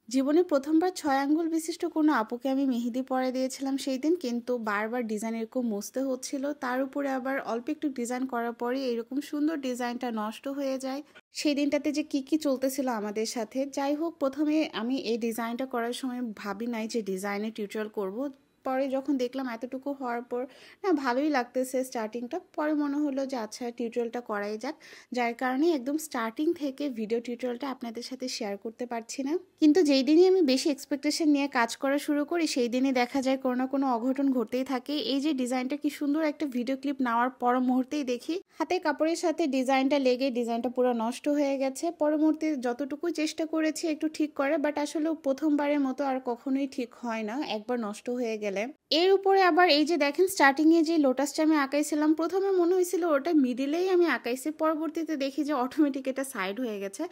জীবনে প্রথমবার ৬ আঙ্গুল বিশিষ্ট কোনো আপুকে আমি মেহেদি পরায় দিয়েছিলাম সেই দিন, কিন্তু বারবার ডিজাইন এরকম মুছতে হচ্ছিল। তার উপরে আবার অল্প একটু ডিজাইন করার পরে এরকম সুন্দর ডিজাইনটা নষ্ট হয়ে যায়। সেই দিনটাতে যে কি চলতেছিল আমাদের সাথে। যাই হোক, প্রথমে আমি এই ডিজাইনটা করার সময় ভাবি নাই যে ডিজাইনের টিউটোরিয়াল করব। পরে যখন দেখলাম এতটুকু হওয়ার পর না ভালোই লাগতেছে স্টার্টিংটা, পরে মনে হলো যে আচ্ছা টিউটোরিয়ালটা করাই যাক। যার কারণে একদম স্টার্টিং থেকে ভিডিও টিউটোরিয়ালটা আপনাদের সাথে শেয়ার করতে পারছি না। কিন্তু যেই দিনই আমি বেশি এক্সপেকটেশন নিয়ে কাজ করা শুরু করি সেই দিনই দেখা যায় কোনো না কোনো অঘটন ঘটতেই থাকে। এই যে ডিজাইনটা কি সুন্দর একটা ভিডিও ক্লিপ নেওয়ার পর মুহূর্তেই দেখি হাতে কাপড়ের সাথে ডিজাইনটা লেগে ডিজাইনটা পুরো নষ্ট হয়ে গেছে। পরবর্তী যতটুকু চেষ্টা করেছি একটু ঠিক করে, বাট আসলে প্রথমবারের মতো আর কখনোই ঠিক হয় না একবার নষ্ট হয়ে গেলে। এর উপরে আবার এই যে দেখেন স্টার্টিং এ যে লোটাসটা আমি আঁকাইছিলাম, প্রথমে মনে হয়েছিল ওটা মিডিলেই আমি আঁকাইছি, পরবর্তীতে দেখি যে অটোমেটিক এটা সাইড হয়ে গেছে।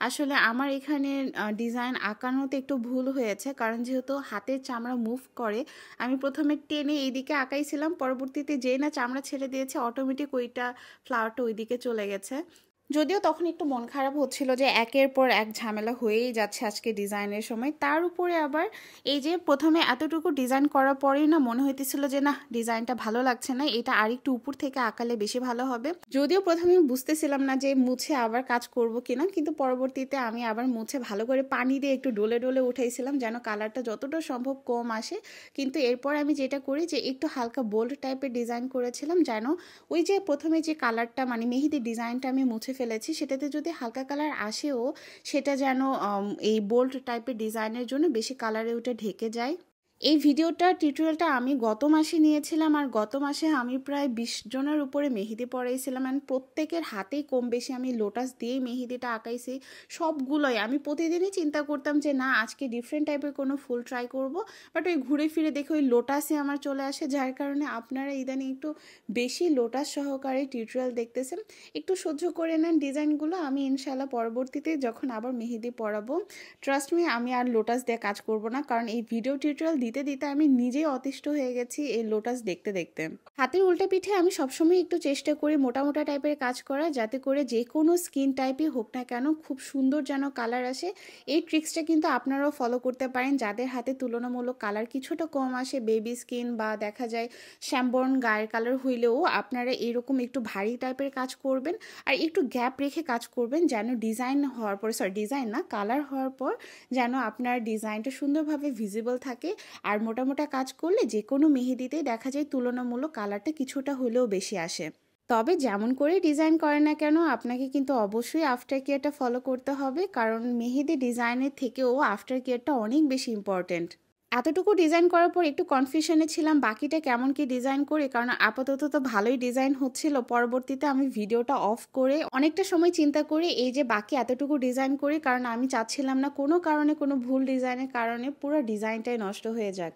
আসলে আমার এখানে ডিজাইন আঁকানোতে একটু ভুল হয়েছে, কারণ যেহেতু হাতের চামড়া মুভ করে আমি প্রথমে টেনে এইদিকে আঁকাইছিলাম, পরবর্তীতে যেই না চামড়া ছেড়ে দিয়েছে অটোমেটিক ওইটা ফ্লাওয়ারটা ওইদিকে চলে গেছে। যদিও তখন একটু মন খারাপ হচ্ছিল যে একের পর এক ঝামেলা হয়েই যাচ্ছে আজকে ডিজাইনের সময়। তার উপরে আবার এই যে প্রথমে এতটুকু ডিজাইন করার পরেই না মনে হইতেছিল যে না ডিজাইনটা ভালো লাগছে না, এটা আরেকটু উপর থেকে আঁকালে বেশি ভালো হবে। যদিও প্রথমে বুঝতেছিলাম না যে মুছে আবার কাজ করব কিনা, কিন্তু পরবর্তীতে আমি আবার মুছে ভালো করে পানি দিয়ে একটু ডলে ডলে উঠাইছিলাম যেন কালারটা যতটা সম্ভব কম আসে। কিন্তু এরপর আমি যেটা করি যে একটু হালকা বোল্ড টাইপের ডিজাইন করেছিলাম যেন ওই যে প্রথমে যে কালারটা মানে মেহেদির ডিজাইনটা আমি মুছে ফেলেছি সেটাতে যদি হালকা কালার আসেও সেটা যেন এই বোল্ড টাইপের ডিজাইনের জন্য বেশি কালারে ওটা ঢেকে যায়। এই ভিডিওটা টিউটোরিয়ালটা আমি গত মাসে নিয়েছিলাম, আর গত মাসে আমি প্রায় 20 জনের উপরে মেহেদি পরাইছিলাম, অ্যান্ড প্রত্যেকের হাতেই কম বেশি আমি লোটাস দিয়েই মেহেদিটা আঁকাইছি। সবগুলোই আমি প্রতিদিনই চিন্তা করতাম যে না আজকে ডিফারেন্ট টাইপের কোনো ফুল ট্রাই করব, বাট ওই ঘুরে ফিরে দেখে ওই লোটাসই আমার চলে আসে। যার কারণে আপনারা ইদানিং একটু বেশি লোটাস সহকারে টিউটোরিয়াল দেখতেছেন, একটু সহ্য করে নেন ডিজাইনগুলো। আমি ইনশাল্লাহ পরবর্তীতে যখন আবার মেহেদি পরাবো ট্রাস্ট মি আমি আর লোটাস দিয়ে কাজ করব না, কারণ এই ভিডিও টিউটোরিয়াল দিতে দিতে আমি নিজেই অতিষ্ঠ হয়ে গেছি এই লোটাস দেখতে দেখতে। হাতের উল্টা পিঠে আমি সবসময় একটু চেষ্টা করি মোটা মোটা টাইপের কাজ করা, যাতে করে যে কোনো স্কিন টাইপই হোক না কেন খুব সুন্দর যেন কালার আসে। এই ট্রিক্সটা কিন্তু আপনারাও ফলো করতে পারেন যাদের হাতে তুলনামূলক কালার কিছুটা কম আসে, বেবি স্কিন বা দেখা যায় শ্যামবর্ন গায়ের কালার হইলেও আপনারা এরকম একটু ভারী টাইপের কাজ করবেন আর একটু গ্যাপ রেখে কাজ করবেন যেন ডিজাইন হওয়ার পর ডিজাইন না কালার হওয়ার পর যেন আপনার ডিজাইনটা সুন্দরভাবে ভিজিবল থাকে। আর মোটা মোটা কাজ করলে যে কোনো মেহেদিতে দেখা যায় তুলনামূলক কালারটা কিছুটা হলেও বেশি আসে। তবে যেমন করে ডিজাইন করে না কেন আপনাকে কিন্তু অবশ্যই আফটার কেয়ারটা ফলো করতে হবে, কারণ মেহেদি ডিজাইনের থেকেও আফটার কেয়ারটা অনেক বেশি ইম্পর্টেন্ট। এতটুকু ডিজাইন করার পর একটু কনফিউশনে ছিলাম বাকিটা কেমন কি ডিজাইন করি, কারণ আপাতত তো ভালোই ডিজাইন হচ্ছিল। পরবর্তীতে আমি ভিডিওটা অফ করে অনেকটা সময় চিন্তা করি এই যে বাকি এতটুকু ডিজাইন করি, কারণ আমি চাচ্ছিলাম না কোনো কারণে কোনো ভুল ডিজাইনের কারণে পুরো ডিজাইনটাই নষ্ট হয়ে যাক।